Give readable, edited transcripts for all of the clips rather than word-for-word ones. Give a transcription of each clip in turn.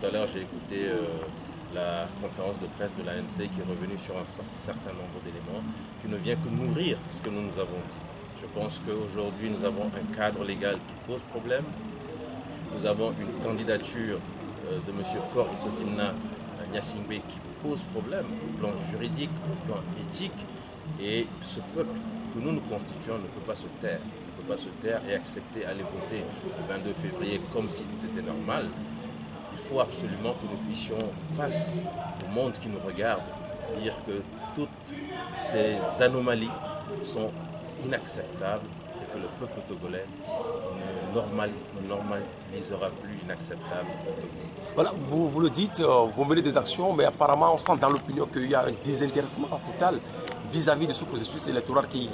tout à l'heure, j'ai écouté la conférence de presse de l'ANC qui est revenue sur un certain nombre d'éléments qui ne vient que nourrir ce que nous avons dit. Je pense qu'aujourd'hui, nous avons un cadre légal qui pose problème. Nous avons une candidature de M. Faure Issosimna Gnassingbé qui pose problème au plan juridique, au plan éthique. Et ce peuple que nous constituons ne peut pas se taire. Ne peut pas se taire et accepter aller voter le 22 février comme si tout était normal. Il faut absolument que nous puissions, face au monde qui nous regarde, dire que toutes ces anomalies sont inacceptables et que le peuple togolais ne normalisera plus l'inacceptable. Voilà, vous le dites, vous menez des actions, mais apparemment on sent dans l'opinion qu'il y a un désintéressement total vis-à-vis de ce processus électoral qui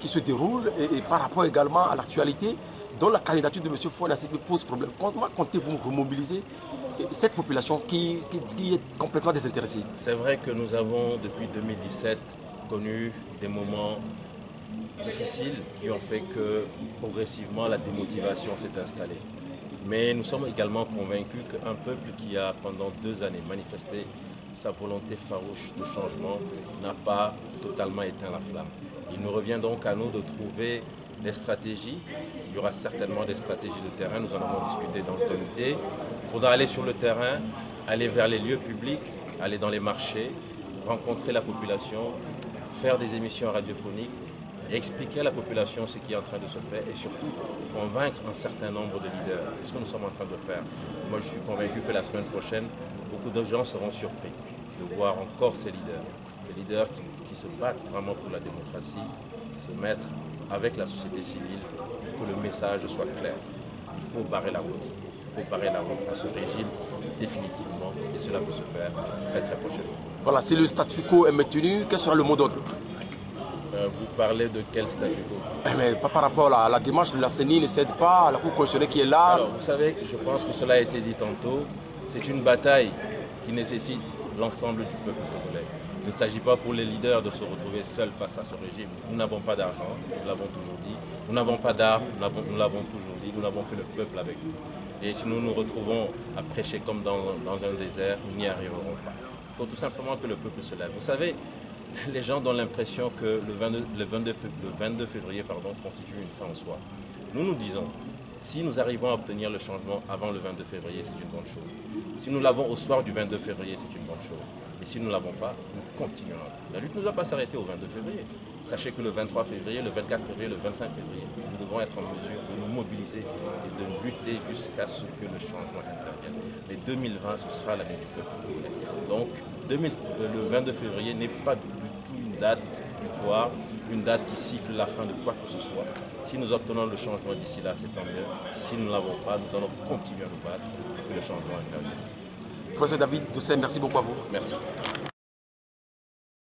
se déroule et par rapport également à l'actualité dont la candidature de M. Faure Gnassingbé pose problème. Comment comptez-vous remobiliser cette population qui est complètement désintéressée? C'est vrai que nous avons depuis 2017 connu des moments difficiles qui ont fait que progressivement la démotivation s'est installée. Mais nous sommes également convaincus qu'un peuple qui a pendant 2 années manifesté sa volonté farouche de changement n'a pas totalement éteint la flamme. Il nous revient donc à nous de trouver des stratégies. Il y aura certainement des stratégies de terrain, nous en avons discuté dans le comité. Il faudra aller sur le terrain, aller vers les lieux publics, aller dans les marchés, rencontrer la population, faire des émissions radiophoniques, et expliquer à la population ce qui est en train de se faire et surtout convaincre un certain nombre de leaders. C'est ce que nous sommes en train de faire. Moi, je suis convaincu que la semaine prochaine, beaucoup de gens seront surpris de voir encore ces leaders qui se battent vraiment pour la démocratie, se mettre avec la société civile pour que le message soit clair. Il faut barrer la route. Il faut barrer la route à ce régime définitivement et cela peut se faire très très prochainement. Voilà, si le statu quo est maintenu, quel sera le mot d'ordre? Vous parlez de quel statu quo? Mais pas par rapport à la démarche de la CENI, ne cède pas à la Cour constitutionnelle qui est là. Alors, vous savez, je pense que cela a été dit tantôt, c'est une bataille qui nécessite l'ensemble du peuple togolais. Il ne s'agit pas pour les leaders de se retrouver seuls face à ce régime. Nous n'avons pas d'argent, nous l'avons toujours dit. Nous n'avons pas d'armes, nous l'avons toujours dit. Nous n'avons que le peuple avec nous. Et si nous nous retrouvons à prêcher comme dans un désert, nous n'y arriverons pas. Il faut tout simplement que le peuple se lève. Vous savez, les gens ont l'impression que le 22 février constitue une fin en soi. Nous disons, si nous arrivons à obtenir le changement avant le 22 février, c'est une bonne chose. Si nous l'avons au soir du 22 février, c'est une bonne chose. Et si nous ne l'avons pas, nous continuerons. La lutte ne doit pas s'arrêter au 22 février. Sachez que le 23 février, le 24 février, le 25 février, nous devons être en mesure de nous mobiliser et de lutter jusqu'à ce que le changement intervienne. Et 2020, ce sera l'année du peuple togolais. Donc, le 22 février n'est pas du tout une date butoir, une date qui siffle la fin de quoi que ce soit. Si nous obtenons le changement d'ici là, c'est tant mieux. Si nous ne l'avons pas, nous allons continuer à nous battre pour que le changement intervienne. Professeur David Doucet, merci beaucoup à vous. Merci.